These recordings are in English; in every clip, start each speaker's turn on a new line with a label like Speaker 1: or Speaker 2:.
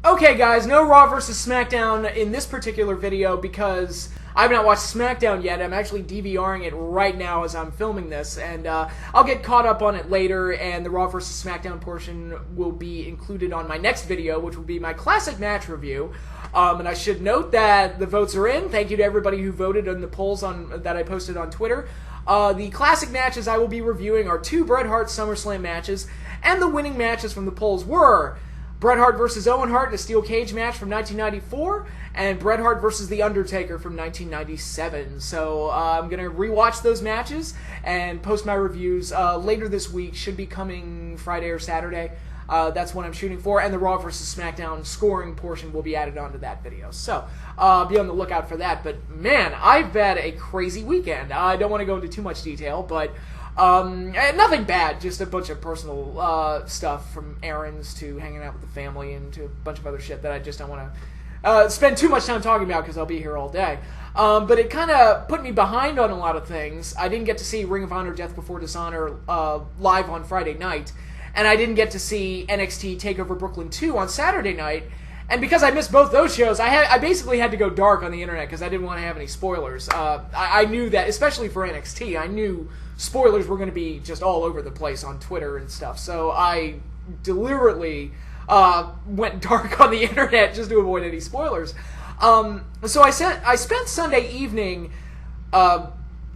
Speaker 1: Okay, guys, no Raw vs. SmackDown in this particular video because I've not watched SmackDown yet. I'm actually DVRing it right now as I'm filming this, and I'll get caught up on it later, and the Raw vs. SmackDown portion will be included on my next video, which will be my classic match review. And I should note that the votes are in. Thank you to everybody who voted in the polls that I posted on Twitter. The classic matches I will be reviewing are two Bret Hart SummerSlam matches, and the winning matches from the polls were Bret Hart versus Owen Hart in a steel cage match from 1994, and Bret Hart versus The Undertaker from 1997. So I'm going to rewatch those matches and post my reviews later this week. Should be coming Friday or Saturday. That's what I'm shooting for, and the Raw vs. SmackDown scoring portion will be added onto that video. So be on the lookout for that. But man, I've had a crazy weekend. I don't want to go into too much detail, but nothing bad, just a bunch of personal stuff, from errands to hanging out with the family and to a bunch of other shit that I just don't want to spend too much time talking about because I'll be here all day. But it kind of put me behind on a lot of things. I didn't get to see Ring of Honor Death Before Dishonor live on Friday night, and I didn't get to see NXT TakeOver Brooklyn 2 on Saturday night. And because I missed both those shows, I basically had to go dark on the internet because I didn't want to have any spoilers. I knew that, especially for NXT, I knew spoilers were going to be just all over the place on Twitter and stuff. So I deliberately went dark on the internet just to avoid any spoilers. So I spent Sunday evening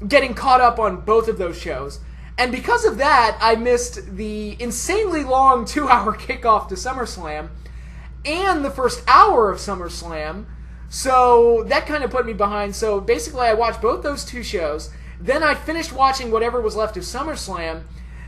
Speaker 1: getting caught up on both of those shows. And because of that, I missed the insanely long 2-hour kickoff to SummerSlam and the first hour of SummerSlam, so that kind of put me behind. So basically I watched both those two shows, then I finished watching whatever was left of SummerSlam,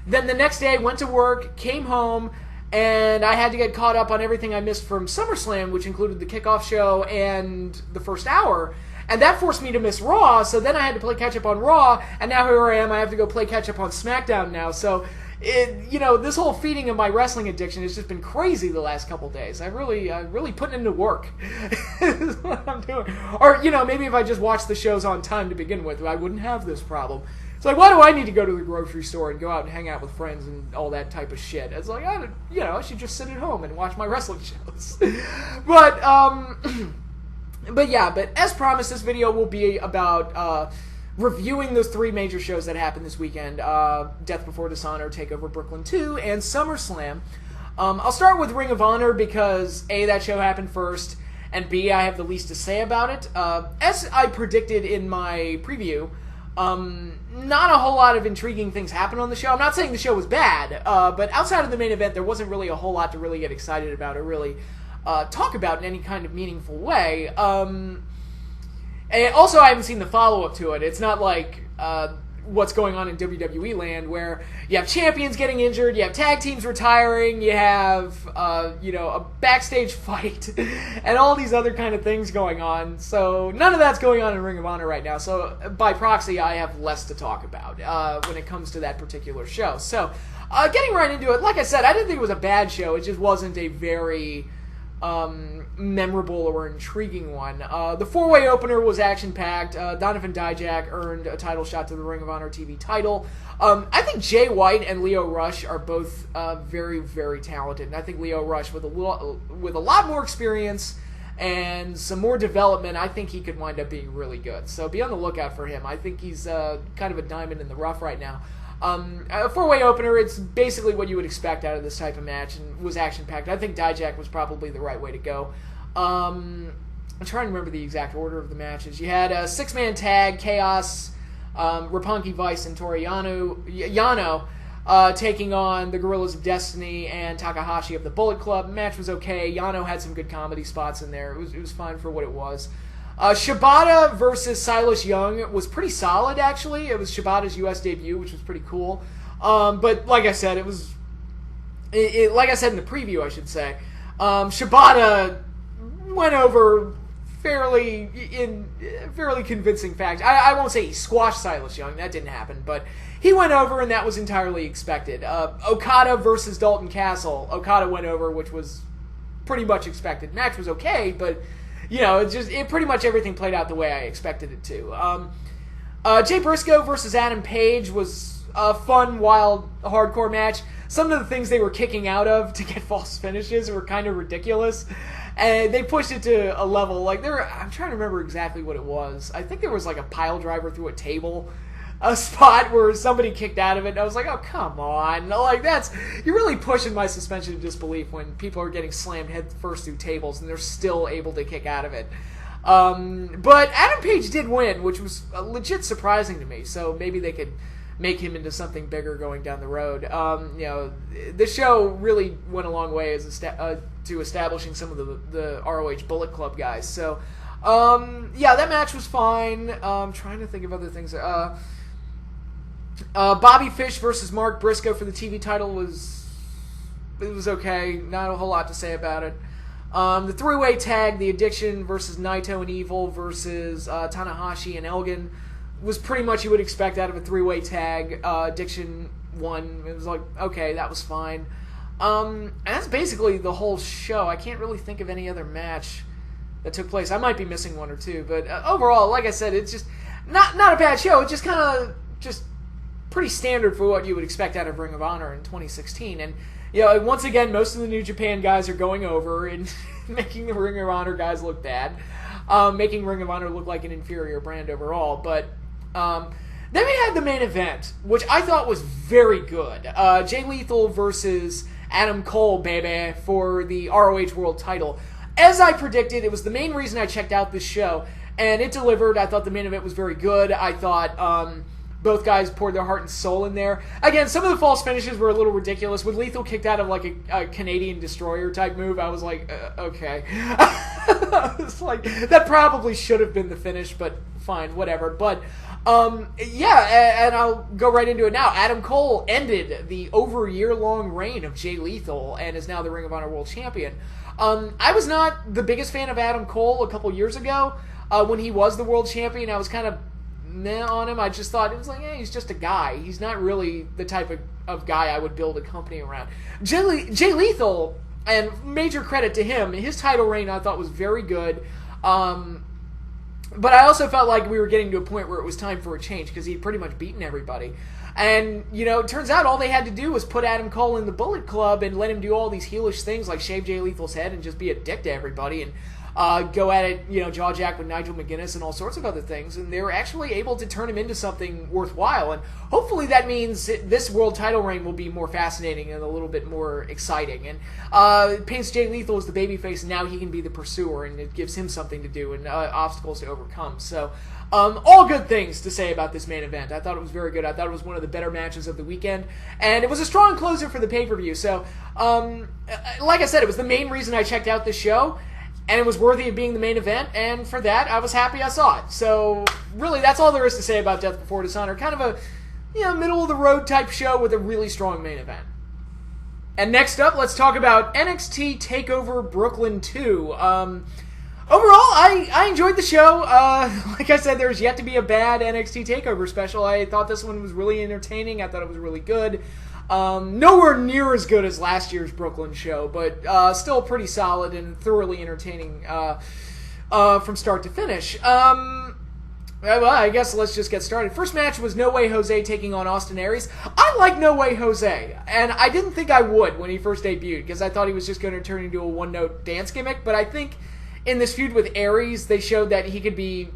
Speaker 1: then the next day I went to work, came home, and I had to get caught up on everything I missed from SummerSlam, which included the kickoff show and the first hour, and that forced me to miss Raw, so then I had to play catch-up on Raw, and now here I am, I have to go play catch-up on SmackDown now, so this whole feeding of my wrestling addiction has just been crazy the last couple days. I really put into work. Is what I'm doing. Or, maybe if I just watched the shows on time to begin with, I wouldn't have this problem. It's like, why do I need to go to the grocery store and go out and hang out with friends and all that type of shit? It's like, I should just sit at home and watch my wrestling shows. But as promised, this video will be about reviewing those three major shows that happened this weekend, Death Before Dishonor, TakeOver Brooklyn 2, and SummerSlam. I'll start with Ring of Honor because A, that show happened first, and B, I have the least to say about it. As I predicted in my preview, not a whole lot of intriguing things happened on the show. I'm not saying the show was bad, but outside of the main event, there wasn't really a whole lot to really get excited about or really talk about in any kind of meaningful way. And also, I haven't seen the follow-up to it. It's not like what's going on in WWE land, where you have champions getting injured, you have tag teams retiring, you have a backstage fight, and all these other kind of things going on. So none of that's going on in Ring of Honor right now. So by proxy, I have less to talk about when it comes to that particular show. So getting right into it, like I said, I didn't think it was a bad show. It just wasn't a very memorable or intriguing one. The four-way opener was action-packed. Donovan Dijak earned a title shot to the Ring of Honor TV title. I think Jay White and Lio Rush are both very, very talented, and I think Lio Rush, with a lot more experience and some more development, I think he could wind up being really good. So be on the lookout for him. I think he's kind of a diamond in the rough right now. A four-way opener, it's basically what you would expect out of this type of match, and was action-packed. I think Dijak was probably the right way to go. I'm trying to remember the exact order of the matches. You had a six-man tag, Chaos, Roppongi Vice, and Toru Yano taking on the Gorillas of Destiny and Takahashi of the Bullet Club. The match was okay. Yano had some good comedy spots in there. It was fine for what it was. Shibata versus Silas Young was pretty solid, actually. It was Shibata's U.S. debut, which was pretty cool. But like I said, like I said in the preview, I should say, Shibata went over in fairly convincing fact. I won't say he squashed Silas Young. That didn't happen, but he went over, and that was entirely expected. Okada versus Dalton Castle. Okada went over, which was pretty much expected. Match was okay, but it pretty much everything played out the way I expected it to. Jay Briscoe versus Adam Page was a fun, wild, hardcore match. some of the things they were kicking out of to get false finishes were kind of ridiculous. And they pushed it to a level, like, I'm trying to remember exactly what it was. I think there was, like, a pile driver through a table, a spot where somebody kicked out of it, and I was like, oh, come on. Like, you're really pushing my suspension of disbelief when people are getting slammed head first through tables, and they're still able to kick out of it. But Adam Page did win, which was legit surprising to me, so maybe they could make him into something bigger going down the road. The show really went a long way as to establishing some of the ROH Bullet Club guys. So, that match was fine. I'm trying to think of other things. Bobby Fish versus Mark Briscoe for the TV title was okay. Not a whole lot to say about it. The three-way tag, The Addiction versus Naito and Evil versus Tanahashi and Elgin, was pretty much you would expect out of a three-way tag. Addiction won. It was like, okay, that was fine. And that's basically the whole show. I can't really think of any other match that took place. I might be missing one or two, but overall, like I said, it's just not a bad show. It's just kind of just pretty standard for what you would expect out of Ring of Honor in 2016. And once again, most of the New Japan guys are going over and making the Ring of Honor guys look bad, making Ring of Honor look like an inferior brand overall. But then we had the main event, which I thought was very good. Jay Lethal versus Adam Cole, baby, for the ROH World title. As I predicted, it was the main reason I checked out this show, and it delivered. I thought the main event was very good. I thought both guys poured their heart and soul in there. Again, some of the false finishes were a little ridiculous. When Lethal kicked out of like a Canadian Destroyer type move, I was like, okay. It's like, that probably should have been the finish, but fine, whatever. But and I'll go right into it now. Adam Cole ended the over year-long reign of Jay Lethal and is now the Ring of Honor World Champion. I was not the biggest fan of Adam Cole a couple years ago when he was the World Champion. I was kind of meh on him. I just thought it was like, he's just a guy. He's not really the type of guy I would build a company around. Jay Lethal, and major credit to him, his title reign I thought was very good. But I also felt like we were getting to a point where it was time for a change because he'd pretty much beaten everybody. And, it turns out all they had to do was put Adam Cole in the Bullet Club and let him do all these heelish things like shave Jay Lethal's head and just be a dick to everybody and go at it, jaw jack with Nigel McGuinness and all sorts of other things. And they were actually able to turn him into something worthwhile. And hopefully that means this world title reign will be more fascinating and a little bit more exciting. And it paints Jay Lethal as the babyface, and now he can be the pursuer, and it gives him something to do and obstacles to overcome. So, all good things to say about this main event. I thought it was very good. I thought it was one of the better matches of the weekend, and it was a strong closer for the pay-per-view. So, like I said, it was the main reason I checked out this show, and it was worthy of being the main event, and for that, I was happy I saw it. So, really, that's all there is to say about Death Before Dishonor. Kind of a, middle-of-the-road type show with a really strong main event. And next up, let's talk about NXT TakeOver Brooklyn 2. Overall, I enjoyed the show. Like I said, there's yet to be a bad NXT TakeOver special. I thought this one was really entertaining. I thought it was really good. Nowhere near as good as last year's Brooklyn show, but still pretty solid and thoroughly entertaining from start to finish. Well, I guess let's just get started. First match was No Way Jose taking on Austin Aries. I like No Way Jose, and I didn't think I would when he first debuted, because I thought he was just going to turn into a one-note dance gimmick, but I think in this feud with Aries, they showed that he could be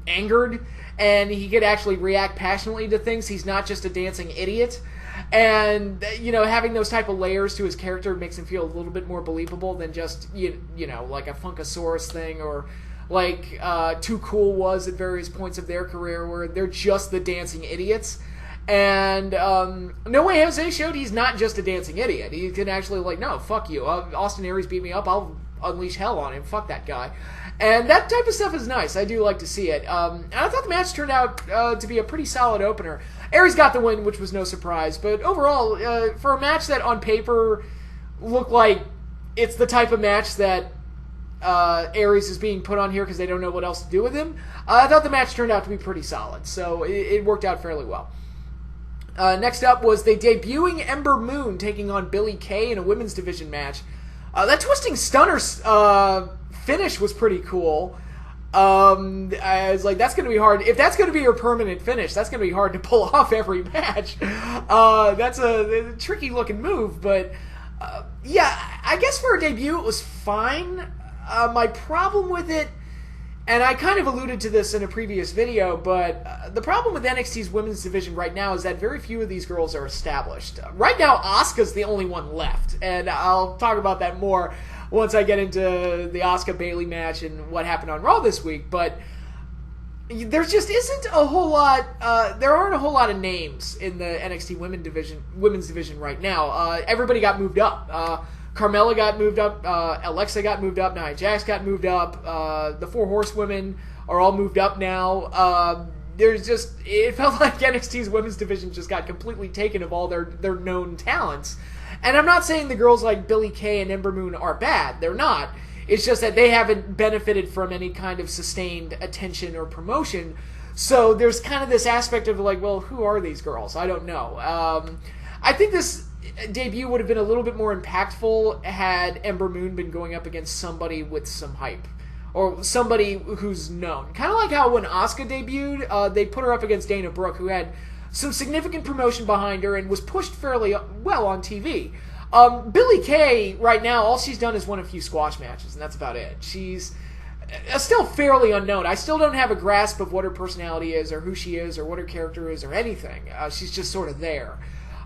Speaker 1: angered, and he could actually react passionately to things. He's not just a dancing idiot. And, having those type of layers to his character makes him feel a little bit more believable than just, like a Funkasaurus thing, or like Too Cool was at various points of their career, where they're just the dancing idiots. And No Way Jose showed he's not just a dancing idiot. He can actually, no, fuck you. Austin Aries beat me up, I'll unleash hell on him. Fuck that guy. And that type of stuff is nice. I do like to see it. And I thought the match turned out to be a pretty solid opener. Aries got the win, which was no surprise. But overall, for a match that on paper looked like it's the type of match that Aries is being put on here because they don't know what else to do with him, I thought the match turned out to be pretty solid. So it worked out fairly well. Next up was the debuting Ember Moon taking on Billie Kay in a women's division match. That twisting stunner finish was pretty cool. I was like, that's going to be hard. If that's going to be your permanent finish, that's going to be hard to pull off every match. That's a tricky looking move, but yeah, I guess for a debut it was fine. My problem with it, and I kind of alluded to this in a previous video, but the problem with NXT's women's division right now is that very few of these girls are established. Right now, Asuka's the only one left, and I'll talk about that more once I get into the Asuka-Bayley match and what happened on Raw this week, but there just isn't a whole lot, there aren't a whole lot of names in the NXT women's division right now. Everybody got moved up. Carmella got moved up, Alexa got moved up, Nia Jax got moved up, the Four Horsewomen are all moved up now. It felt like NXT's women's division just got completely taken of all their known talents. And I'm not saying the girls like Billie Kay and Ember Moon are bad, they're not. It's just that they haven't benefited from any kind of sustained attention or promotion. So there's kind of this aspect of like, well, who are these girls? I don't know. I think this debut would have been a little bit more impactful had Ember Moon been going up against somebody with some hype. Or somebody who's known. Kind of like how when Asuka debuted, they put her up against Dana Brooke, who had some significant promotion behind her and was pushed fairly well on TV. Billie Kay, right now, all she's done is won a few squash matches, and that's about it. She's still fairly unknown. I still don't have a grasp of what her personality is, or who she is, or what her character is, or anything. She's just sort of there.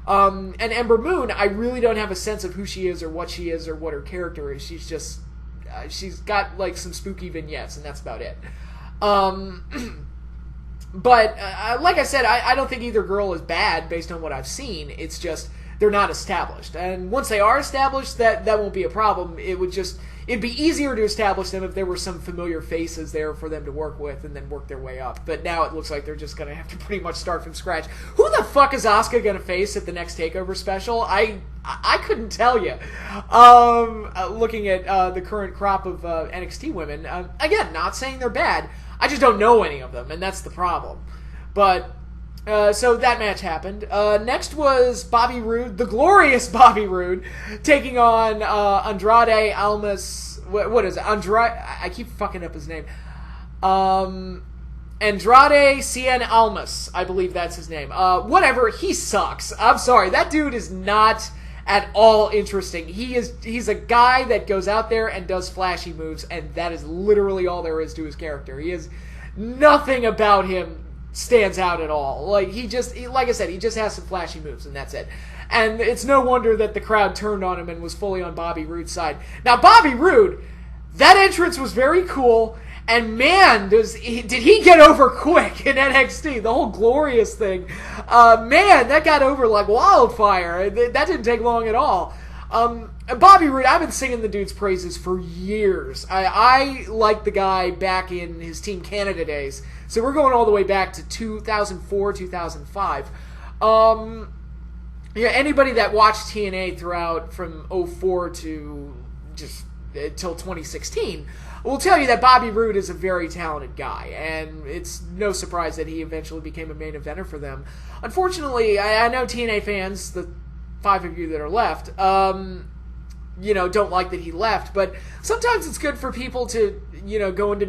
Speaker 1: And Ember Moon, I really don't have a sense of who she is, or what her character is. She's just, she's got like some spooky vignettes, and that's about it. But, like I said, I don't think either girl is bad based on what I've seen. It's just, they're not established. And once they are established, that won't be a problem. It'd be easier to establish them if there were some familiar faces there for them to work with and then work their way up. But now it looks like they're just going to have to pretty much start from scratch. Who the fuck is Asuka going to face at the next TakeOver special? I couldn't tell you. Looking at the current crop of NXT women, again, not saying they're bad. I just don't know any of them, and that's the problem. But, so that match happened. Next was Bobby Roode, the glorious Bobby Roode, taking on Andrade Almas. What is it? I keep fucking up his name. Andrade Cien Almas, I believe that's his name. Whatever, he sucks. I'm sorry, that dude is not at all interesting. He's a guy that goes out there and does flashy moves, and that is literally all there is to his character. He is nothing about him stands out at all. Like I said, he just has some flashy moves, and that's it. And it's no wonder that the crowd turned on him and was fully on Bobby Roode's side. Now, Bobby Roode, that entrance was very cool. And man, did he get over quick in NXT. The whole glorious thing. Man, that got over like wildfire. That didn't take long at all. Bobby Roode, I've been singing the dude's praises for years. I liked the guy back in his Team Canada days. So we're going all the way back to 2004, 2005. Anybody that watched TNA throughout from 2004 to just till 2016 will tell you that Bobby Roode is a very talented guy, and it's no surprise that he eventually became a main eventer for them. Unfortunately, I know TNA fans, the 5 of you that are left, don't like that he left, but sometimes it's good for people to, go into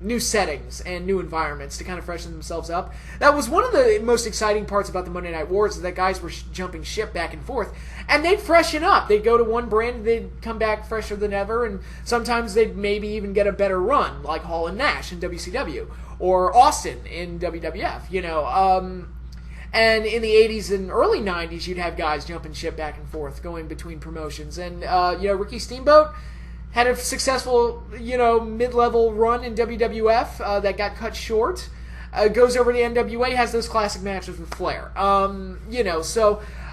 Speaker 1: new settings and new environments to kind of freshen themselves up. That was one of the most exciting parts about the Monday Night Wars, is that guys were jumping ship back and forth, and they'd freshen up. They'd go to one brand, they'd come back fresher than ever, and sometimes they'd maybe even get a better run, like Hall and Nash in WCW, or Austin in WWF, and in the 80s and early 90s, you'd have guys jumping ship back and forth, going between promotions, and, Ricky Steamboat had a successful, mid-level run in WWF that got cut short. Goes over to NWA, has those classic matches with Flair.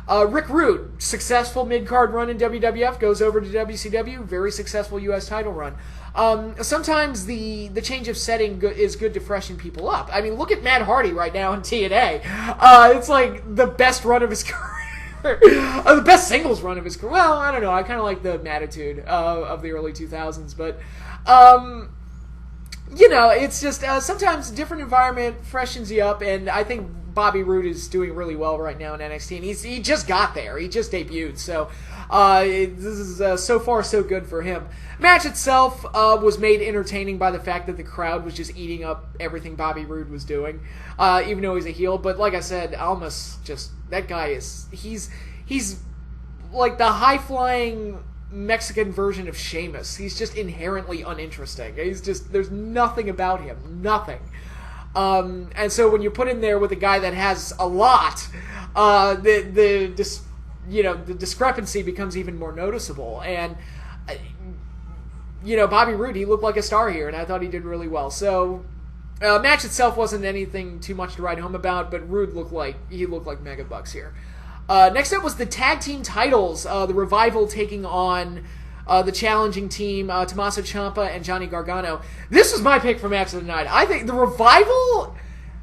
Speaker 1: Rick Rude, successful mid-card run in WWF, goes over to WCW, very successful U.S. title run. Sometimes the change of setting is good to freshen people up. I mean, look at Matt Hardy right now in TNA. It's like the best run of his career. The best singles run of his career. Well, I don't know. I kind of like the Mattitude of the early 2000s, but it's just sometimes different environment freshens you up, and I think Bobby Roode is doing really well right now in NXT, and he just got there. He just debuted, so this is so far so good for him. Match itself was made entertaining by the fact that the crowd was just eating up everything Bobby Roode was doing, even though he's a heel. But like I said, Almas, just that guy is he's like the high-flying Mexican version of Sheamus. He's just inherently uninteresting. There's nothing about him, nothing. And so when you put him there with a guy that has a lot, the discrepancy becomes even more noticeable. And Bobby Roode, he looked like a star here, and I thought he did really well. So match itself wasn't anything too much to write home about, but Roode looked like megabucks here. Next up was the tag team titles. The Revival taking on the challenging team, Tommaso Ciampa and Johnny Gargano. This was my pick for match of the night. I think the Revival,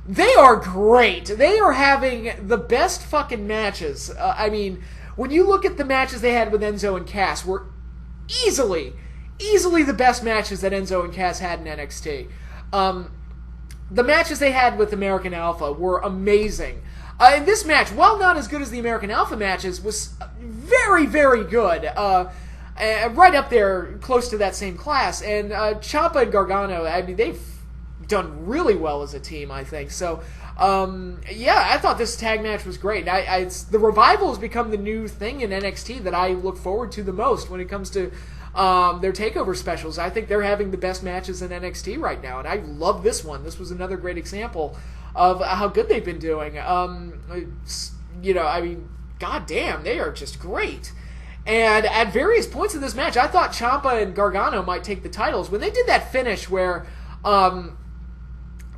Speaker 1: they are great. They are having the best fucking matches. I mean, when you look at the matches they had with Enzo and Cass, were easily the best matches that Enzo and Cass had in NXT. The matches they had with American Alpha were amazing. And this match, while not as good as the American Alpha matches, was very, very good. Right up there, close to that same class. And Ciampa and Gargano, I mean, they've done really well as a team, I think. So, I thought this tag match was great. The Revival has become the new thing in NXT that I look forward to the most when it comes to their TakeOver specials. I think they're having the best matches in NXT right now, and I love this one. This was another great example of how good they've been doing. Goddamn, they are just great. And at various points in this match, I thought Ciampa and Gargano might take the titles. When they did that finish where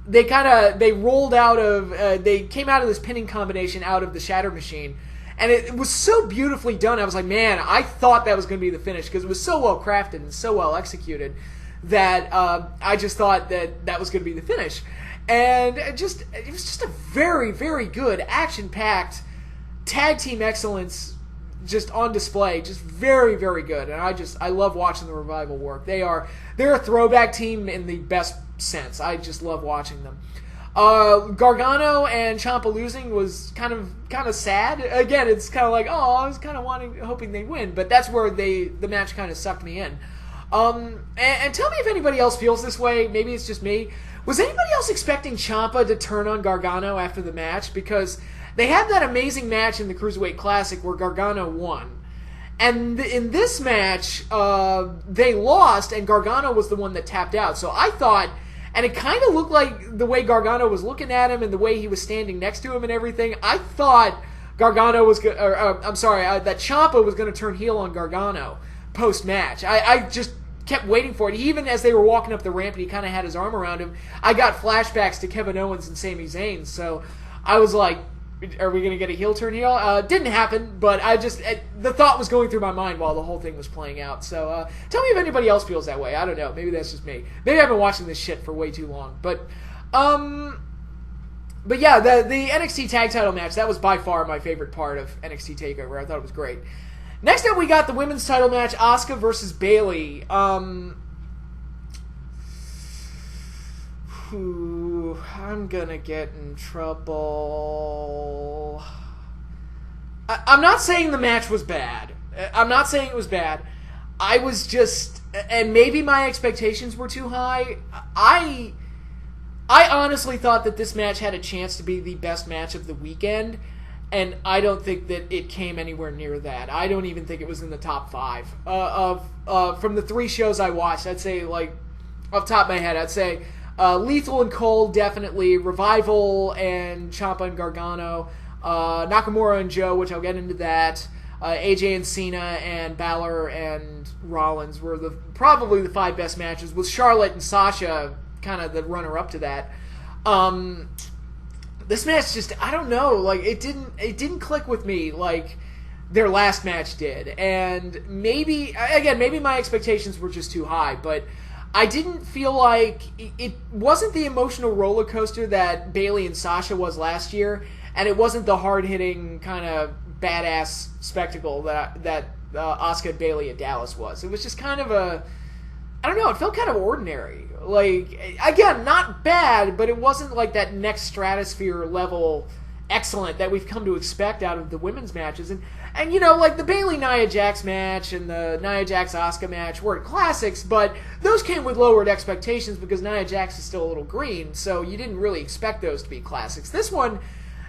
Speaker 1: they rolled out of, they came out of this pinning combination out of the Shatter Machine, and it was so beautifully done. I was like, man, I thought that was going to be the finish because it was so well crafted and so well executed that I just thought that was going to be the finish. And it was just a very, very good, action-packed tag team excellence just on display. Just very, very good. And I love watching the Revival work. They're a throwback team in the best sense. I just love watching them. Gargano and Ciampa losing was kind of sad. Again, it's kind of like, I was kind of hoping they'd win, but that's where the match kind of sucked me in. And tell me if anybody else feels this way. Maybe it's just me. Was anybody else expecting Ciampa to turn on Gargano after the match? Because they had that amazing match in the Cruiserweight Classic where Gargano won. And in this match, they lost, and Gargano was the one that tapped out. So I thought, and it kind of looked like the way Gargano was looking at him and the way he was standing next to him and everything, I thought that Ciampa was going to turn heel on Gargano post-match. I just kept waiting for it. Even as they were walking up the ramp and he kind of had his arm around him, I got flashbacks to Kevin Owens and Sami Zayn. So I was like, are we going to get a heel turn heel? Didn't happen, but the thought was going through my mind while the whole thing was playing out. So tell me if anybody else feels that way. I don't know. Maybe that's just me. Maybe I've been watching this shit for way too long. But yeah, the NXT tag title match, that was by far my favorite part of NXT TakeOver. I thought it was great. Next up, we got the women's title match, Asuka versus Bayley. I'm gonna get in trouble. I'm not saying the match was bad. I'm not saying it was bad. I was just, and maybe my expectations were too high. I honestly thought that this match had a chance to be the best match of the weekend. And I don't think that it came anywhere near that. I don't even think it was in the top 5 from the 3 shows I watched. I'd say, like, off the top of my head, I'd say Lethal and Cole definitely, Revival and Ciampa and Gargano, Nakamura and Joe, which I'll get into that, AJ and Cena and Balor and Rollins were probably the 5 best matches, with Charlotte and Sasha kind of the runner-up to that. This match just, I don't know, like, it didn't click with me like their last match did. And maybe my expectations were just too high, but I didn't feel like, it wasn't the emotional roller coaster that Bayley and Sasha was last year, and it wasn't the hard-hitting kind of badass spectacle that Asuka and Bayley at Dallas was. It was just kind of I don't know, it felt kind of ordinary. Like, again, not bad, but it wasn't like that next stratosphere level excellent that we've come to expect out of the women's matches. And you know, like the Bayley-Nia Jax match and the Nia Jax-Asuka match weren't classics, but those came with lowered expectations because Nia Jax is still a little green, so you didn't really expect those to be classics. This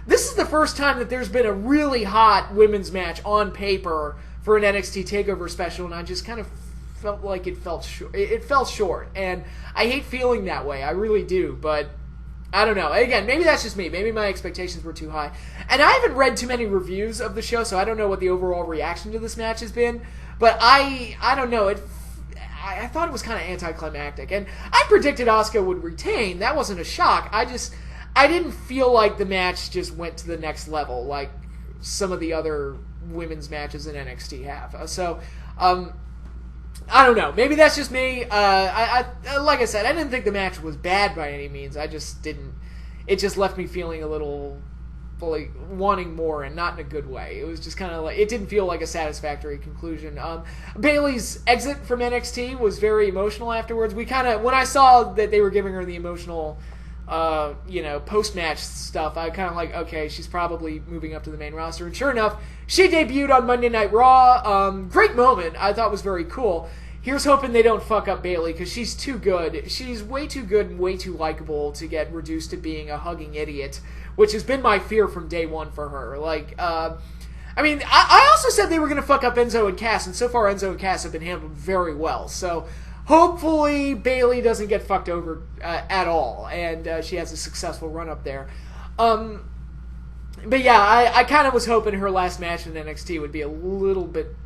Speaker 1: is the first time that there's been a really hot women's match on paper for an NXT TakeOver special, and I just kind of felt like it fell short, and I hate feeling that way. I really do, but I don't know. Again, maybe that's just me. Maybe my expectations were too high. And I haven't read too many reviews of the show, so I don't know what the overall reaction to this match has been. But I don't know. I thought it was kind of anticlimactic. And I predicted Asuka would retain. That wasn't a shock. I didn't feel like the match just went to the next level like some of the other women's matches in NXT have. So, I don't know. Maybe that's just me. Like I said, I didn't think the match was bad by any means. I just didn't. It just left me feeling a little like wanting more, and not in a good way. It was just kind of like it didn't feel like a satisfactory conclusion. Bayley's exit from NXT was very emotional afterwards. When I saw that they were giving her the emotional, post-match stuff, I kind of like, okay, she's probably moving up to the main roster. And sure enough, she debuted on Monday Night Raw. Great moment. I thought was very cool. Here's hoping they don't fuck up Bayley, because she's too good. She's way too good and way too likable to get reduced to being a hugging idiot, which has been my fear from day one for her. I also said they were going to fuck up Enzo and Cass, and so far Enzo and Cass have been handled very well. So hopefully Bayley doesn't get fucked over at all, and she has a successful run up there. But yeah, I kind of was hoping her last match in NXT would be a little bit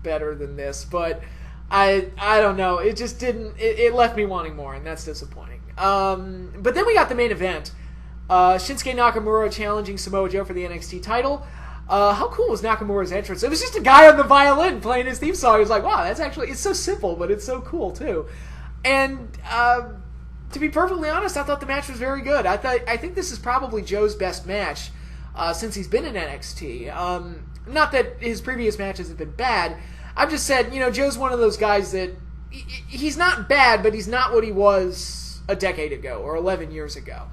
Speaker 1: better than this, but I don't know. It just didn't. It left me wanting more, and that's disappointing. But then we got the main event. Shinsuke Nakamura challenging Samoa Joe for the NXT title. How cool was Nakamura's entrance? It was just a guy on the violin playing his theme song. He was like, wow, it's so simple, but it's so cool too. And to be perfectly honest, I thought the match was very good. I think this is probably Joe's best match since he's been in NXT. Not that his previous matches have been bad. I've just said, Joe's one of those guys that he's not bad, but he's not what he was a decade ago or 11 years ago.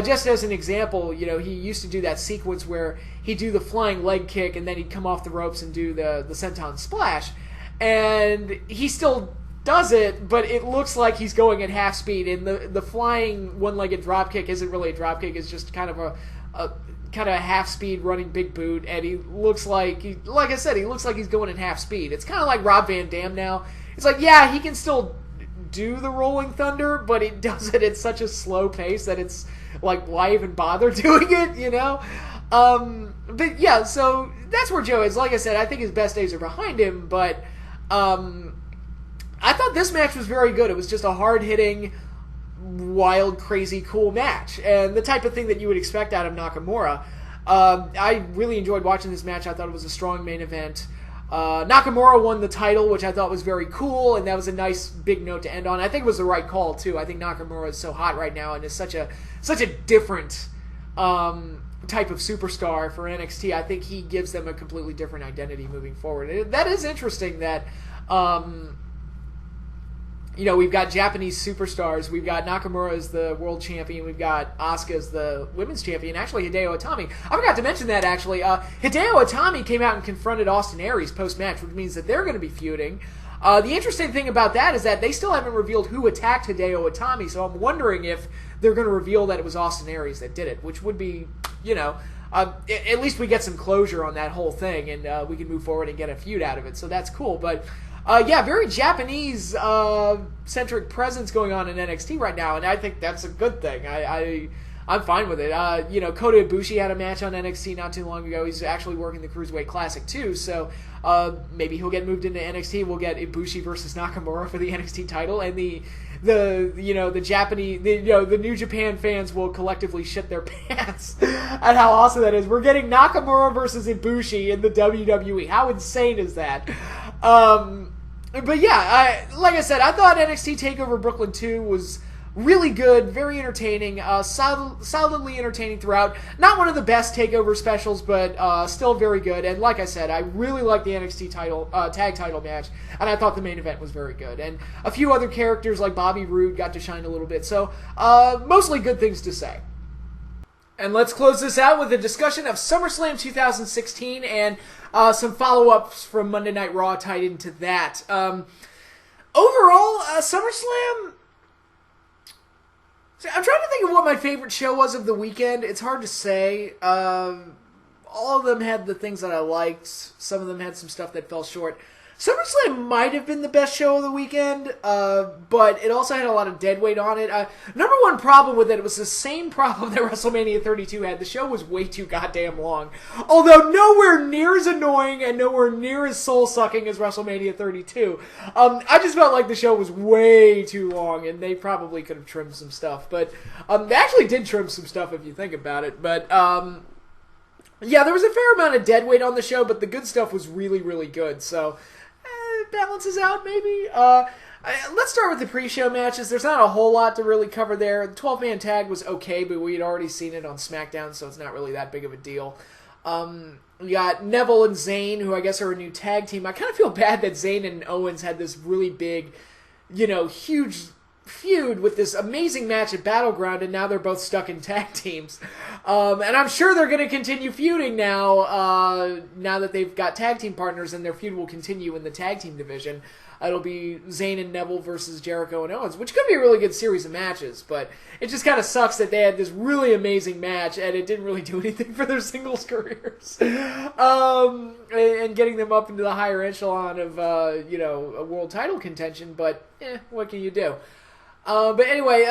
Speaker 1: Just as an example, he used to do that sequence where he'd do the flying leg kick and then he'd come off the ropes and do the senton splash. And he still does it, but it looks like he's going at half speed. And the flying one-legged drop kick isn't really a drop kick. It's just kind of a half-speed running big boot. And he looks like, like I said, he looks like he's going at half speed. It's kind of like Rob Van Dam now. It's like, yeah, he can still do the Rolling Thunder, but he does it at such a slow pace that it's like, why even bother doing it, But yeah, so that's where Joe is. Like I said, I think his best days are behind him, but I thought this match was very good. It was just a hard-hitting, wild, crazy, cool match, and the type of thing that you would expect out of Nakamura. I really enjoyed watching this match. I thought it was a strong main event. Nakamura won the title, which I thought was very cool, and that was a nice big note to end on. I think it was the right call too. I think Nakamura is so hot right now and is such a different type of superstar for NXT. I think he gives them a completely different identity moving forward. That is interesting that we've got Japanese superstars. We've got Nakamura as the world champion. We've got Asuka as the women's champion. Actually, Hideo Itami. I forgot to mention that, actually. Hideo Itami came out and confronted Austin Aries post-match, which means that they're going to be feuding. The interesting thing about that is that they still haven't revealed who attacked Hideo Itami, so I'm wondering if they're going to reveal that it was Austin Aries that did it, which would be, at least we get some closure on that whole thing, and we can move forward and get a feud out of it, so that's cool. But very Japanese-centric presence going on in NXT right now, and I think that's a good thing. I'm fine with it. Kota Ibushi had a match on NXT not too long ago. He's actually working the Cruiserweight Classic too, so maybe he'll get moved into NXT. We'll get Ibushi versus Nakamura for the NXT title, and the Japanese, the New Japan fans will collectively shit their pants at how awesome that is. We're getting Nakamura versus Ibushi in the WWE. How insane is that? But yeah, like I said, I thought NXT TakeOver Brooklyn 2 was really good, very entertaining, solidly entertaining throughout. Not one of the best TakeOver specials, but still very good. And like I said, I really liked the NXT tag title match, and I thought the main event was very good. And a few other characters like Bobby Roode got to shine a little bit. So mostly good things to say. And let's close this out with a discussion of SummerSlam 2016 and some follow-ups from Monday Night Raw tied into that. Overall, SummerSlam... I'm trying to think of what my favorite show was of the weekend. It's hard to say. All of them had the things that I liked. Some of them had some stuff that fell short. SummerSlam might have been the best show of the weekend, but it also had a lot of deadweight on it. Number one problem with it was the same problem that WrestleMania 32 had. The show was way too goddamn long. Although nowhere near as annoying and nowhere near as soul-sucking as WrestleMania 32. I just felt like the show was way too long, and they probably could have trimmed some stuff. But they actually did trim some stuff if you think about it. But yeah, there was a fair amount of deadweight on the show, but the good stuff was really, really good. So... balances out, maybe. Let's start with the pre-show matches. There's not a whole lot to really cover there. The 12-man tag was okay, but we had already seen it on SmackDown, so it's not really that big of a deal. We got Neville and Zayn, who I guess are a new tag team. I kind of feel bad that Zayn and Owens had this really big, huge feud with this amazing match at Battleground, and now they're both stuck in tag teams. And I'm sure they're going to continue feuding now that they've got tag team partners, and their feud will continue in the tag team division. It'll be Zayn and Neville versus Jericho and Owens, which could be a really good series of matches, but it just kind of sucks that they had this really amazing match, and it didn't really do anything for their singles careers. And getting them up into the higher echelon of, a world title contention, but what can you do? But anyway,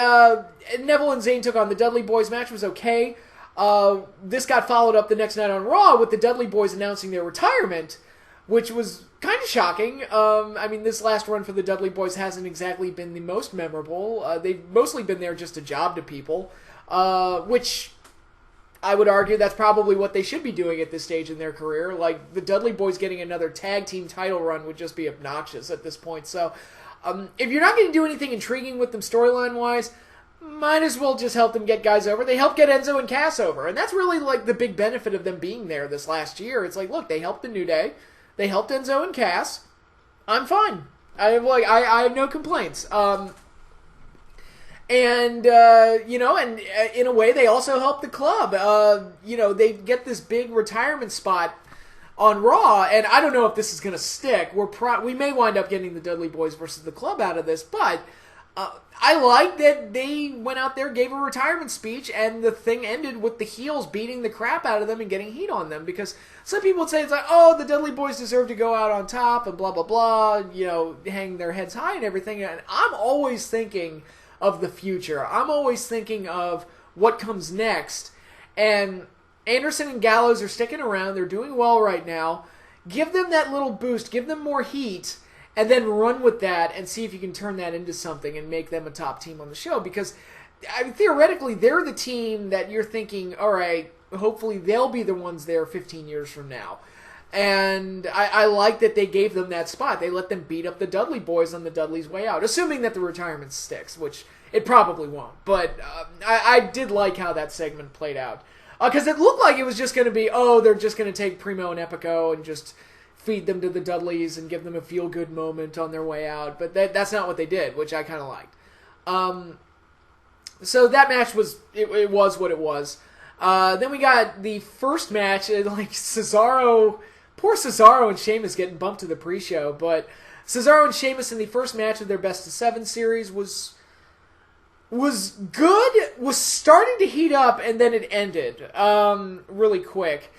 Speaker 1: Neville and Zayn took on the Dudley Boys. Match was okay. This got followed up the next night on Raw with the Dudley Boys announcing their retirement, which was kind of shocking. This last run for the Dudley Boys hasn't exactly been the most memorable. They've mostly been there just a job to people, which I would argue that's probably what they should be doing at this stage in their career. Like, the Dudley Boys getting another tag team title run would just be obnoxious at this point. So... if you're not going to do anything intriguing with them storyline-wise, might as well just help them get guys over. They helped get Enzo and Cass over, and that's really like the big benefit of them being there this last year. It's like, look, they helped the New Day, they helped Enzo and Cass. I'm fine. I have no complaints. And in a way, they also helped the club. They get this big retirement spot on Raw, and I don't know if this is going to stick. We may wind up getting the Dudley Boys versus the Club out of this, but I like that they went out there, gave a retirement speech, and the thing ended with the heels beating the crap out of them and getting heat on them, because some people would say it's like, oh, the Dudley Boys deserve to go out on top, and blah, blah, blah, hang their heads high and everything, and I'm always thinking of the future. I'm always thinking of what comes next, and Anderson and Gallows are sticking around. They're doing well right now. Give them that little boost. Give them more heat. And then run with that and see if you can turn that into something and make them a top team on the show. Because theoretically, they're the team that you're thinking, all right, hopefully they'll be the ones there 15 years from now. And I like that they gave them that spot. They let them beat up the Dudley Boys on the Dudleys' way out. Assuming that the retirement sticks, which it probably won't. But I did like how that segment played out. Because it looked like it was just going to be, they're just going to take Primo and Epico and just feed them to the Dudleys and give them a feel-good moment on their way out. But that's not what they did, which I kind of liked. So that match was, it was what it was. Then we got the first match, like Cesaro, poor Cesaro and Sheamus getting bumped to the pre-show. But Cesaro and Sheamus in the first match of their Best of 7 series was good, was starting to heat up, and then it ended really quick.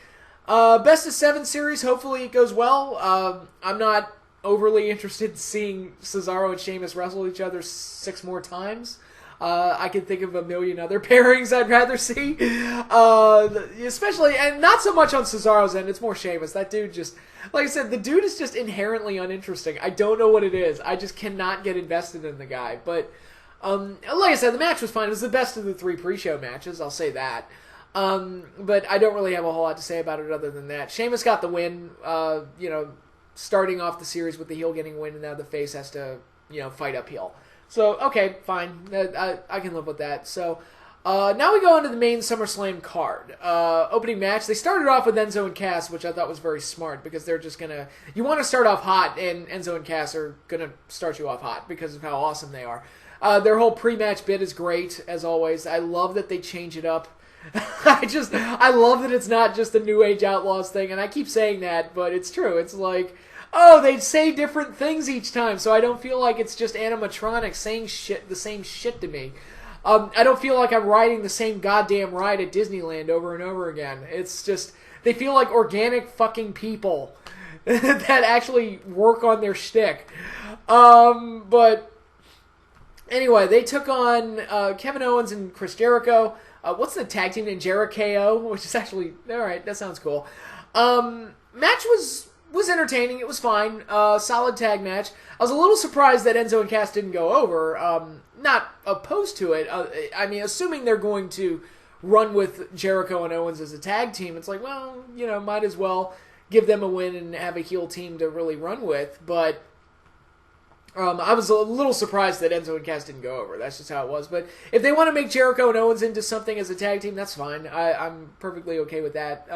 Speaker 1: Best of 7 series, hopefully it goes well. I'm not overly interested in seeing Cesaro and Sheamus wrestle each other 6 more times. I can think of a million other pairings I'd rather see. Especially, and not so much on Cesaro's end, it's more Sheamus. That dude just, like I said, the dude is just inherently uninteresting. I don't know what it is. I just cannot get invested in the guy. But like I said, the match was fine. It was the best of the 3 pre-show matches, I'll say that. But I don't really have a whole lot to say about it other than that. Sheamus got the win, starting off the series with the heel getting a win, and now the face has to, fight uphill. So, okay, fine. I can live with that. So, now we go into the main SummerSlam card. Opening match. They started off with Enzo and Cass, which I thought was very smart, because they're just gonna, you want to start off hot, and Enzo and Cass are gonna start you off hot because of how awesome they are. Their whole pre-match bit is great, as always. I love that they change it up. I love that it's not just a New Age Outlaws thing, and I keep saying that, but it's true. It's like, oh, they say different things each time, so I don't feel like it's just animatronics saying the same shit to me. I don't feel like I'm riding the same goddamn ride at Disneyland over and over again. It's just, they feel like organic fucking people that actually work on their shtick. But anyway, they took on Kevin Owens and Chris Jericho. What's the tag team name? Jericho, which is actually, alright, that sounds cool. Match was entertaining. It was fine. Solid tag match. I was a little surprised that Enzo and Cass didn't go over. Not opposed to it. I mean, assuming they're going to run with Jericho and Owens as a tag team, it's like, well, you know, might as well give them a win and have a heel team to really run with. But I was a little surprised that Enzo and Cass didn't go over. That's just how it was. But if they want to make Jericho and Owens into something as a tag team, that's fine. I'm perfectly okay with that.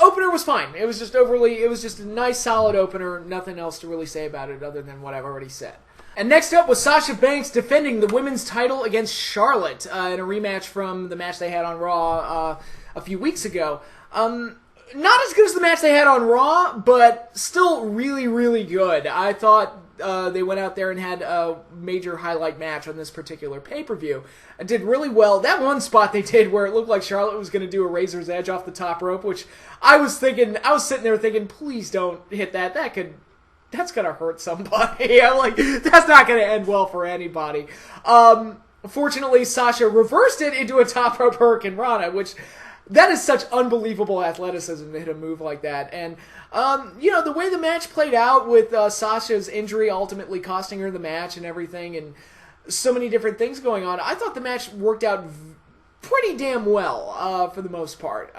Speaker 1: Opener was fine. It was just a nice, solid opener. Nothing else to really say about it other than what I've already said. And next up was Sasha Banks defending the women's title against Charlotte in a rematch from the match they had on Raw a few weeks ago. Not as good as the match they had on Raw, but still really, really good. I thought they went out there and had a major highlight match on this particular pay-per-view. It did really well. That one spot they did where it looked like Charlotte was going to do a razor's edge off the top rope, which I was sitting there thinking, please don't hit that. That's going to hurt somebody. I'm like, that's not going to end well for anybody. Fortunately, Sasha reversed it into a top rope Hurricane Rana, which that is such unbelievable athleticism to hit a move like that. And, you know, the way the match played out with Sasha's injury ultimately costing her the match and everything, and so many different things going on, I thought the match worked out pretty damn well for the most part.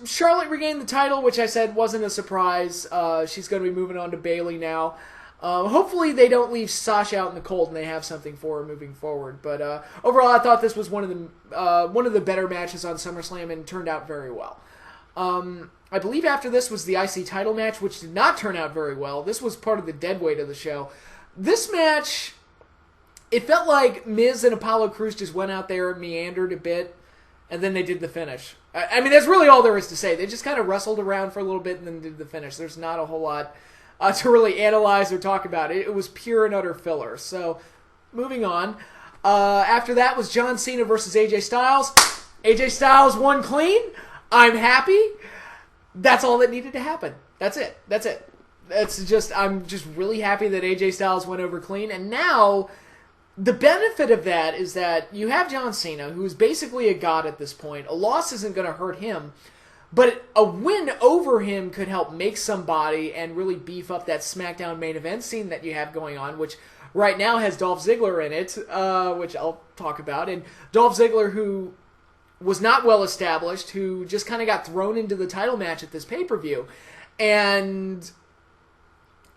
Speaker 1: Charlotte regained the title, which I said wasn't a surprise. She's going to be moving on to Bayley now. Hopefully they don't leave Sasha out in the cold and they have something for her moving forward. But overall, I thought this was one of the better matches on SummerSlam and turned out very well. I believe after this was the IC title match, which did not turn out very well. This was part of the deadweight of the show. This match, it felt like Miz and Apollo Crews just went out there and meandered a bit, and then they did the finish. I mean, that's really all there is to say. They just kind of wrestled around for a little bit and then did the finish. There's not a whole lot to really analyze or talk about. It was pure and utter filler. So, moving on. After that was John Cena versus AJ Styles. AJ Styles won clean. I'm happy. That's all that needed to happen. That's it. I'm just really happy that AJ Styles went over clean. And now, the benefit of that is that you have John Cena, who is basically a god at this point. A loss isn't going to hurt him. But a win over him could help make somebody and really beef up that SmackDown main event scene that you have going on, which right now has Dolph Ziggler in it, which I'll talk about. And Dolph Ziggler, who was not well established, who just kind of got thrown into the title match at this pay-per-view. And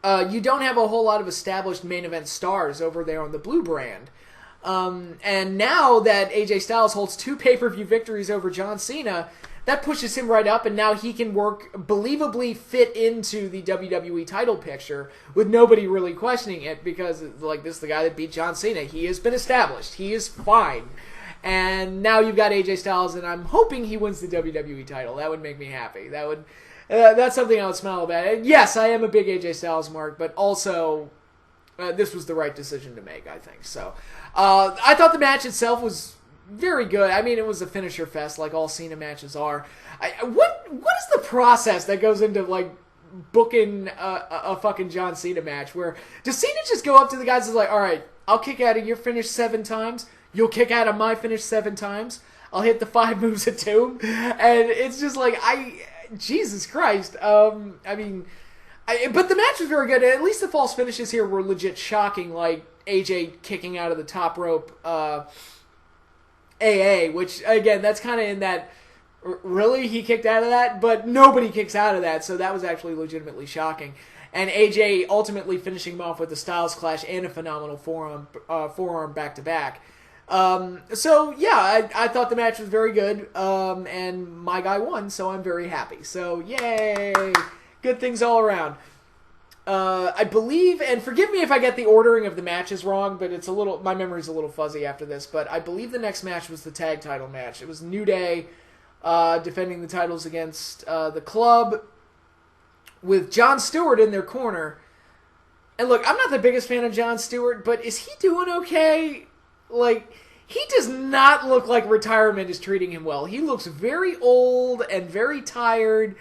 Speaker 1: you don't have a whole lot of established main event stars over there on the Blue brand. And now that AJ Styles holds 2 pay-per-view victories over John Cena, that pushes him right up, and now he can believably fit into the WWE title picture with nobody really questioning it, because, like, this is the guy that beat John Cena. He has been established. He is fine. And now you've got AJ Styles, and I'm hoping he wins the WWE title. That would make me happy. That's something I would smile about. And yes, I am a big AJ Styles mark, but also this was the right decision to make, I think. So I thought the match itself was very good. I mean, it was a finisher fest, like all Cena matches are. What is the process that goes into, like, booking a fucking John Cena match? Where does Cena just go up to the guys and is like, all right, I'll kick out of your finish 7 times. You'll kick out of my finish 7 times. I'll hit the 5 moves at 2. And it's just like, Jesus Christ. But the match was very good. At least the false finishes here were legit shocking, like AJ kicking out of the top rope AA, which, again, that's kind of in that, really, he kicked out of that? But nobody kicks out of that, so that was actually legitimately shocking. And AJ ultimately finishing him off with a Styles Clash and a phenomenal forearm back-to-back. So, yeah, I thought the match was very good, and my guy won, so I'm very happy. So, yay! Good things all around. I believe, and forgive me if I get the ordering of the matches wrong, but my memory's a little fuzzy after this, but I believe the next match was the tag title match. It was New Day defending the titles against the Club with Jon Stewart in their corner. And look, I'm not the biggest fan of Jon Stewart, but is he doing okay? Like, he does not look like retirement is treating him well. He looks very old and very tired.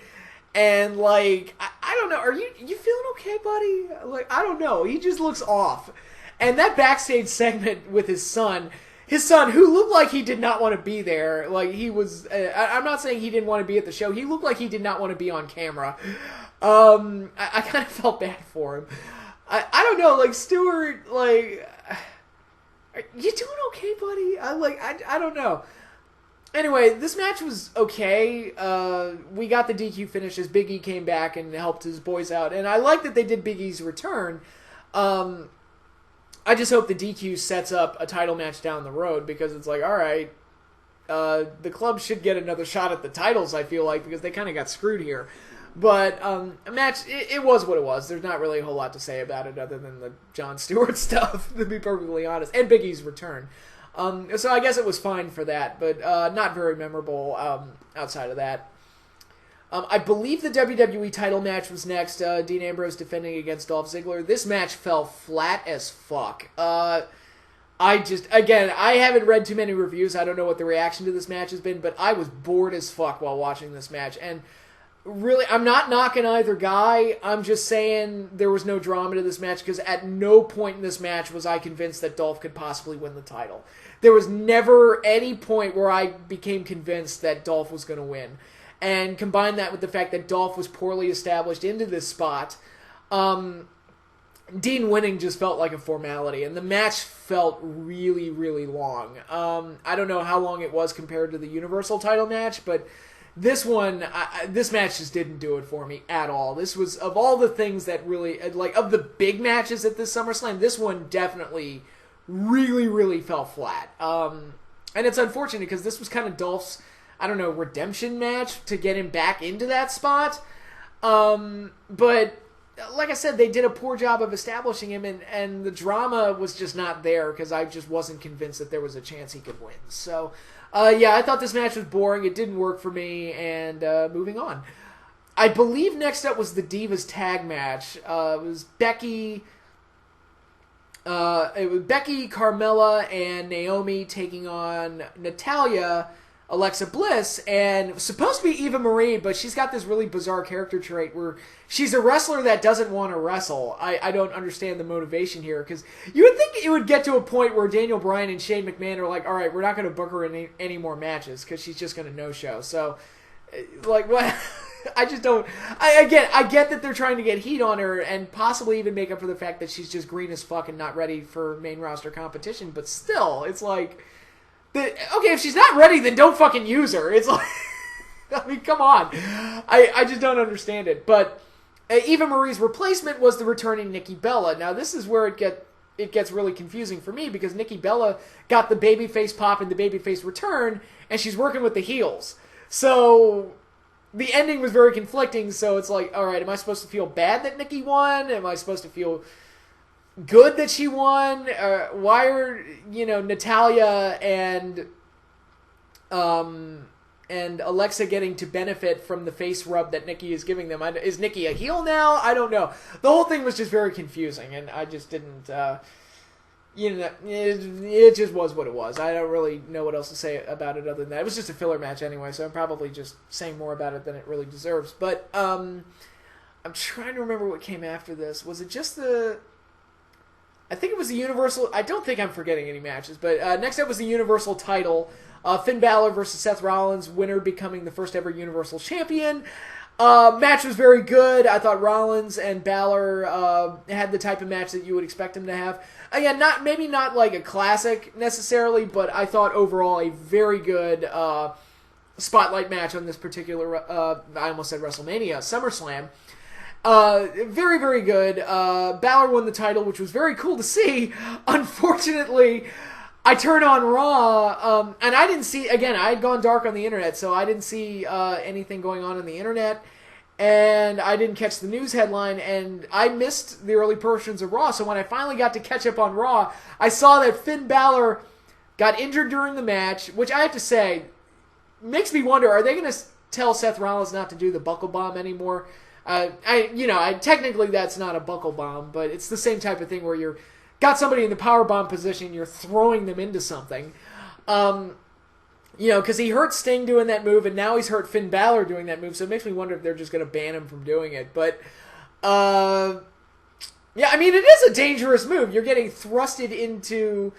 Speaker 1: And, like, I don't know. Are you feeling okay, buddy? Like, I don't know. He just looks off. And that backstage segment with his son, who looked like he did not want to be there. Like, he was... I'm not saying he didn't want to be at the show. He looked like he did not want to be on camera. I kind of felt bad for him. I don't know. Like, Stewart, like... Are you doing okay, buddy? I don't know. Anyway, this match was okay. We got the DQ finish as Big E came back and helped his boys out. And I like that they did Big E's return. I just hope the DQ sets up a title match down the road, because it's like, all right, the Club should get another shot at the titles, I feel like, because they kind of got screwed here. But a match, it was what it was. There's not really a whole lot to say about it other than the Jon Stewart stuff, to be perfectly honest, and Big E's return. So I guess it was fine for that, but not very memorable outside of that. I believe the WWE title match was next. Dean Ambrose defending against Dolph Ziggler. This match fell flat as fuck. I haven't read too many reviews. I don't know what the reaction to this match has been, but I was bored as fuck while watching this match. And really, I'm not knocking either guy. I'm just saying there was no drama to this match, because at no point in this match was I convinced that Dolph could possibly win the title. There was never any point where I became convinced that Dolph was going to win. And combine that with the fact that Dolph was poorly established into this spot, Dean winning just felt like a formality. And the match felt really, really long. I don't know how long it was compared to the Universal title match, but this one, this match just didn't do it for me at all. This was, of all the things that really, like, of the big matches at this SummerSlam, this one definitely really, really fell flat. And it's unfortunate, because this was kind of Dolph's, I don't know, redemption match to get him back into that spot. But like I said, they did a poor job of establishing him, and the drama was just not there, because I just wasn't convinced that there was a chance he could win. So, yeah, I thought this match was boring. It didn't work for me, and moving on. I believe next up was the Divas tag match. It was Becky, Carmella, and Naomi taking on Natalya, Alexa Bliss, and it was supposed to be Eva Marie, but she's got this really bizarre character trait where she's a wrestler that doesn't want to wrestle. I don't understand the motivation here, because you would think it would get to a point where Daniel Bryan and Shane McMahon are like, all right, we're not going to book her in any more matches, because she's just going to no-show. So, like, what? I just don't... I get that they're trying to get heat on her and possibly even make up for the fact that she's just green as fuck and not ready for main roster competition, but still, it's like... Okay, if she's not ready, then don't fucking use her. It's like... I mean, come on. I just don't understand it. But Eva Marie's replacement was the returning Nikki Bella. Now, this is where it gets really confusing for me, because Nikki Bella got the babyface pop and the babyface return, and she's working with the heels. So... the ending was very conflicting, so it's like, all right, am I supposed to feel bad that Nikki won? Am I supposed to feel good that she won? Why are, Natalya and Alexa getting to benefit from the face rub that Nikki is giving them? Is Nikki a heel now? I don't know. The whole thing was just very confusing, and I just didn't... it just was what it was. I don't really know what else to say about it other than that. It was just a filler match anyway, so I'm probably just saying more about it than it really deserves. But I'm trying to remember what came after this. Was it just the... I think it was the Universal... I don't think I'm forgetting any matches, but next up was the Universal title. Finn Balor versus Seth Rollins, winner becoming the first ever Universal Champion. Match was very good. I thought Rollins and Balor had the type of match that you would expect them to have. Again, maybe not like a classic necessarily, but I thought overall a very good spotlight match on this particular, I almost said WrestleMania, SummerSlam. Very, very good. Balor won the title, which was very cool to see. Unfortunately, I turned on Raw, and I didn't see, again, I had gone dark on the internet, so I didn't see anything going on the internet. and I didn't catch the news headline, and I missed the early portions of Raw, so when I finally got to catch up on Raw, I saw that Finn Balor got injured during the match, which I have to say, makes me wonder, are they going to tell Seth Rollins not to do the buckle bomb anymore? Technically that's not a buckle bomb, but it's the same type of thing where you're got somebody in the power bomb position, you're throwing them into something. Because he hurt Sting doing that move, and now he's hurt Finn Balor doing that move, so it makes me wonder if they're just going to ban him from doing it. But, it is a dangerous move. You're getting thrusted into,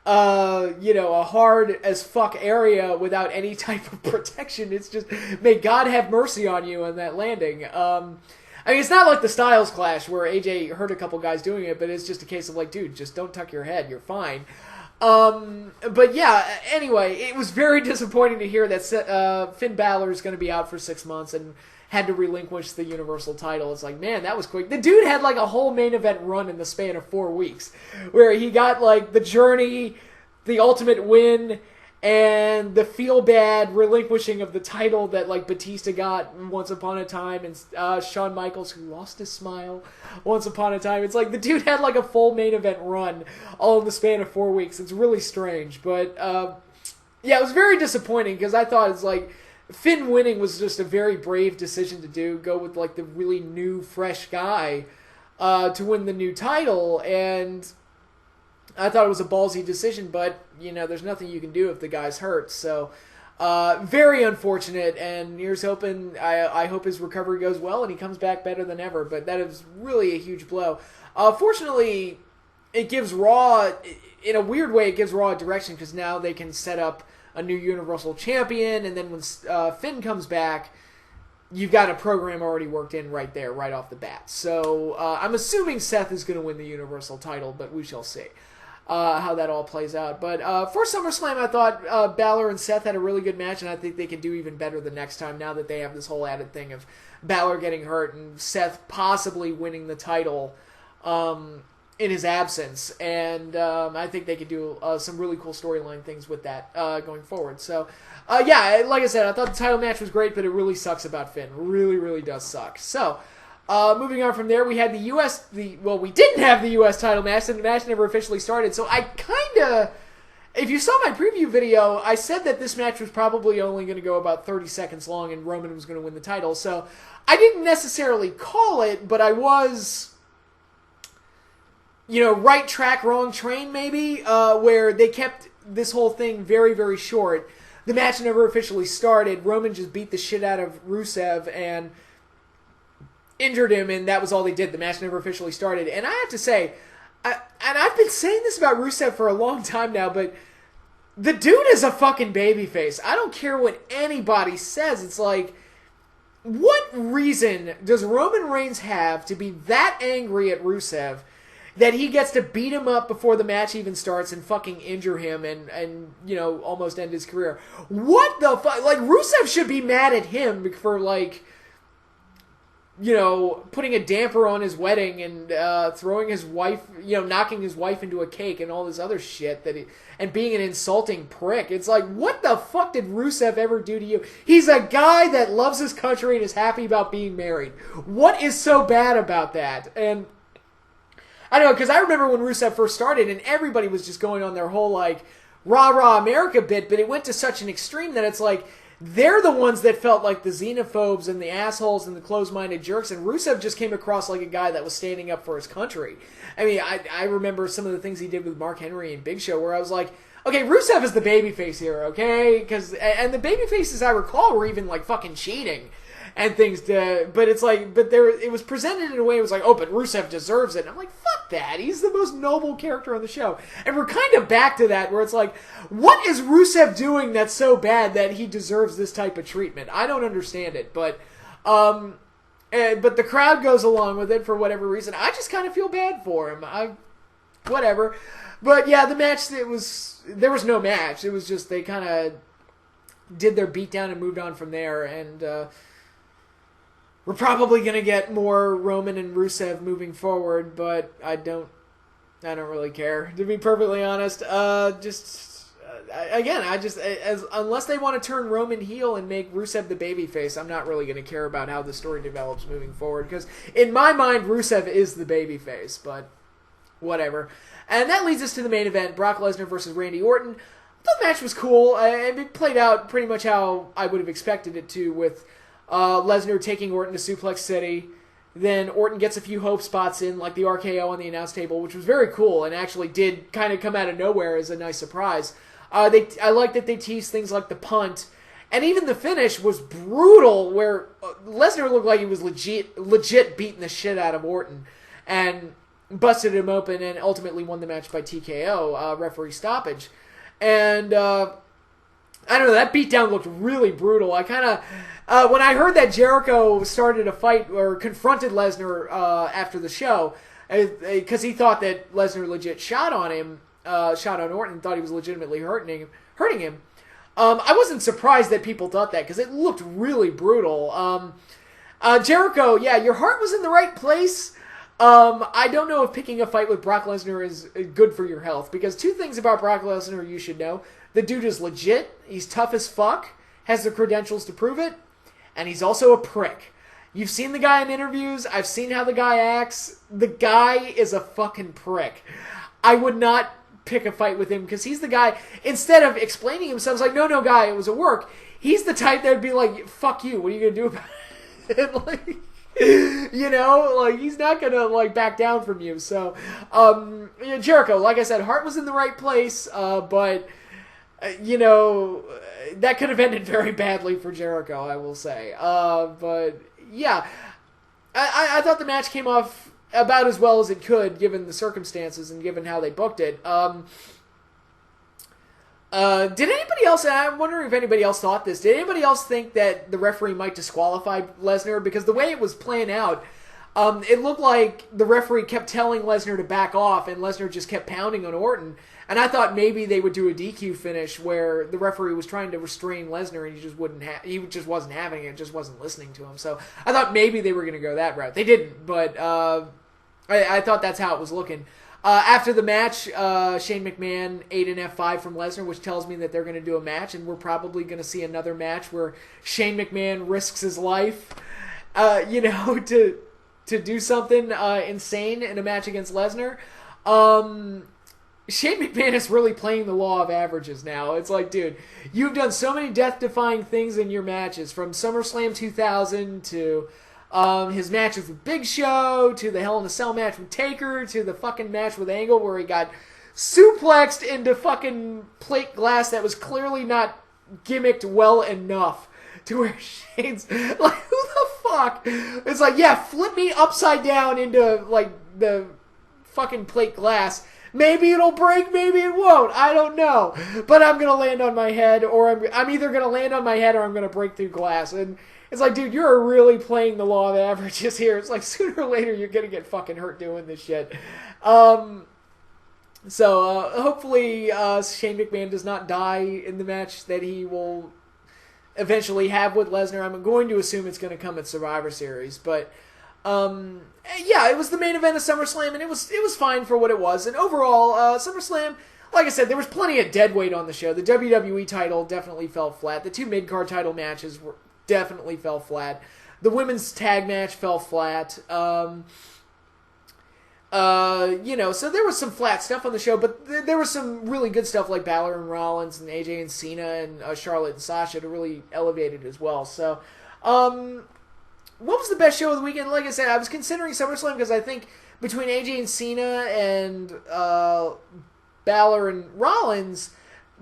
Speaker 1: a hard-as-fuck area without any type of protection. It's just, may God have mercy on you on that landing. It's not like the Styles Clash where AJ hurt a couple guys doing it, but it's just a case of like, dude, just don't tuck your head. You're fine. Anyway, it was very disappointing to hear that Finn Balor is going to be out for 6 months and had to relinquish the Universal title. It's like, man, that was quick. The dude had like a whole main event run in the span of 4 weeks, where he got like the Journey, the Ultimate Win, and the feel-bad relinquishing of the title that like Batista got once upon a time, and Shawn Michaels, who lost his smile once upon a time. It's like the dude had like a full main event run all in the span of 4 weeks. It's really strange, but it was very disappointing because I thought it's like Finn winning was just a very brave decision to do. Go with like the really new, fresh guy to win the new title, and I thought it was a ballsy decision, but, there's nothing you can do if the guy's hurt. So, very unfortunate, and here's hoping, I hope his recovery goes well and he comes back better than ever, but that is really a huge blow. Fortunately, it gives Raw, in a weird way, it gives Raw a direction, because now they can set up a new Universal Champion, and then when Finn comes back, you've got a program already worked in right there, right off the bat. So, I'm assuming Seth is going to win the Universal title, but we shall see how that all plays out. But for SummerSlam, I thought Balor and Seth had a really good match, and I think they can do even better the next time now that they have this whole added thing of Balor getting hurt and Seth possibly winning the title in his absence. And I think they could do some really cool storyline things with that going forward. So, like I said, I thought the title match was great, but it really sucks about Finn. Really, really does suck. So, moving on from there, we had we didn't have the U.S. title match, and the match never officially started. So I if you saw my preview video, I said that this match was probably only going to go about 30 seconds long, and Roman was going to win the title. So I didn't necessarily call it, but I was, right track, wrong train, maybe, where they kept this whole thing very, very short. The match never officially started. Roman just beat the shit out of Rusev and injured him, and that was all they did. The match never officially started. And I have to say, I've been saying this about Rusev for a long time now, but the dude is a fucking babyface. I don't care what anybody says. It's like, what reason does Roman Reigns have to be that angry at Rusev that he gets to beat him up before the match even starts and fucking injure him and almost end his career? What the fuck? Like, Rusev should be mad at him for, like, putting a damper on his wedding and throwing his wife, knocking his wife into a cake and all this other shit and being an insulting prick. It's like, what the fuck did Rusev ever do to you? He's a guy that loves his country and is happy about being married. What is so bad about that? And I don't know, because I remember when Rusev first started and everybody was just going on their whole, like, rah-rah America bit, but it went to such an extreme that it's like, they're the ones that felt like the xenophobes and the assholes and the closed-minded jerks, and Rusev just came across like a guy that was standing up for his country. I mean, I remember some of the things he did with Mark Henry and Big Show where I was like, okay, Rusev is the babyface here, okay? And the babyfaces I recall were even, like, fucking cheating and things, but it's like, it was presented in a way it was like, oh, but Rusev deserves it. And I'm like, fuck that. He's the most noble character on the show. And we're kind of back to that where it's like, what is Rusev doing that's so bad that he deserves this type of treatment? I don't understand it, but the crowd goes along with it for whatever reason. I just kind of feel bad for him. Whatever. But yeah, the match, there was no match. It was just, they kind of did their beatdown and moved on from there, and we're probably going to get more Roman and Rusev moving forward, but I don't really care, to be perfectly honest. again, unless they want to turn Roman heel and make Rusev the babyface, I'm not really going to care about how the story develops moving forward. Because in my mind, Rusev is the babyface, but whatever. And that leads us to the main event: Brock Lesnar versus Randy Orton. The match was cool. It played out pretty much how I would have expected it to, with Lesnar taking Orton to Suplex City. Then Orton gets a few hope spots in, like the RKO on the announce table, which was very cool and actually did kind of come out of nowhere as a nice surprise. I like that they teased things like the punt, and even the finish was brutal, where Lesnar looked like he was legit beating the shit out of Orton, and busted him open, and ultimately won the match by TKO, referee stoppage. And I don't know, that beatdown looked really brutal. I kind of, when I heard that Jericho started a fight or confronted Lesnar after the show, because he thought that Lesnar legit shot on Orton, thought he was legitimately hurting him. I wasn't surprised that people thought that, because it looked really brutal. Jericho, yeah, your heart was in the right place. I don't know if picking a fight with Brock Lesnar is good for your health, because two things about Brock Lesnar you should know. The dude is legit, he's tough as fuck, has the credentials to prove it, and he's also a prick. You've seen the guy in interviews, I've seen how the guy acts. The guy is a fucking prick. I would not pick a fight with him, because he's the guy, instead of explaining himself, like, no, guy, it was a work, he's the type that would be like, fuck you, what are you going to do about it? And like, you know, like, he's not gonna like back down from you. So Jericho, like I said, heart was in the right place, but you know, that could have ended very badly for Jericho, I will say. But yeah, I thought the match came off about as well as it could, given the circumstances and given how they booked it. Did anybody else, and I'm wondering if anybody else thought this, did anybody else think that the referee might disqualify Lesnar? Because the way it was playing out, it looked like the referee kept telling Lesnar to back off, and Lesnar just kept pounding on Orton. And I thought maybe they would do a DQ finish where the referee was trying to restrain Lesnar, and he just wasn't having it, just wasn't listening to him. So I thought maybe they were going to go that route. They didn't, but I thought that's how it was looking. After the match, Shane McMahon ate an F5 from Lesnar, which tells me that they're going to do a match, and we're probably going to see another match where Shane McMahon risks his life, to do something insane in a match against Lesnar. Shane McMahon is really playing the law of averages now. It's like, dude, you've done so many death-defying things in your matches, from SummerSlam 2000 to his matches with Big Show, to the Hell in a Cell match with Taker, to the fucking match with Angle where he got suplexed into fucking plate glass that was clearly not gimmicked well enough to where Shane's like, who the fuck? It's like, yeah, flip me upside down into like the fucking plate glass. Maybe it'll break, maybe it won't. I don't know. But I'm going to land on my head, or I'm either going to land on my head or I'm going to break through glass. And it's like, dude, you're really playing the law of averages here. It's like, sooner or later, you're going to get fucking hurt doing this shit. So, hopefully, Shane McMahon does not die in the match that he will eventually have with Lesnar. I'm going to assume it's going to come at Survivor Series. But, yeah, it was the main event of SummerSlam, and it was fine for what it was. And overall, SummerSlam, like I said, there was plenty of dead weight on the show. The WWE title definitely fell flat. The two mid-card title matches definitely fell flat. The women's tag match fell flat. So there was some flat stuff on the show, but there was some really good stuff like Balor and Rollins and AJ and Cena and Charlotte and Sasha to really elevate it as well. So, what was the best show of the weekend? Like I said, I was considering SummerSlam because I think between AJ and Cena and Balor and Rollins,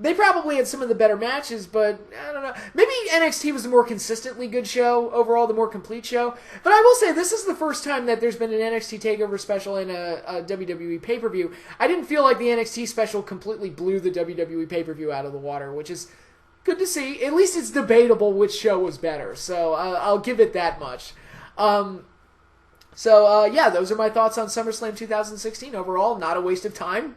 Speaker 1: they probably had some of the better matches, but I don't know. Maybe NXT was the more consistently good show overall, the more complete show. But I will say, this is the first time that there's been an NXT TakeOver special in a WWE pay-per-view. I didn't feel like the NXT special completely blew the WWE pay-per-view out of the water, which is good to see. At least it's debatable which show was better, so I'll give it that much. Yeah, those are my thoughts on SummerSlam 2016 overall. Not a waste of time.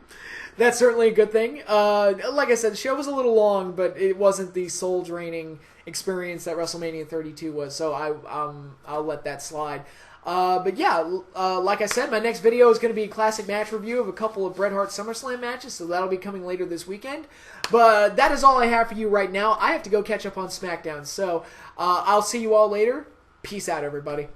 Speaker 1: That's certainly a good thing. Like I said, the show was a little long, but it wasn't the soul-draining experience that WrestleMania 32 was, so I'll let that slide. But yeah, like I said, my next video is going to be a classic match review of a couple of Bret Hart SummerSlam matches, so that'll be coming later this weekend. But that is all I have for you right now. I have to go catch up on SmackDown, so I'll see you all later. Peace out, everybody.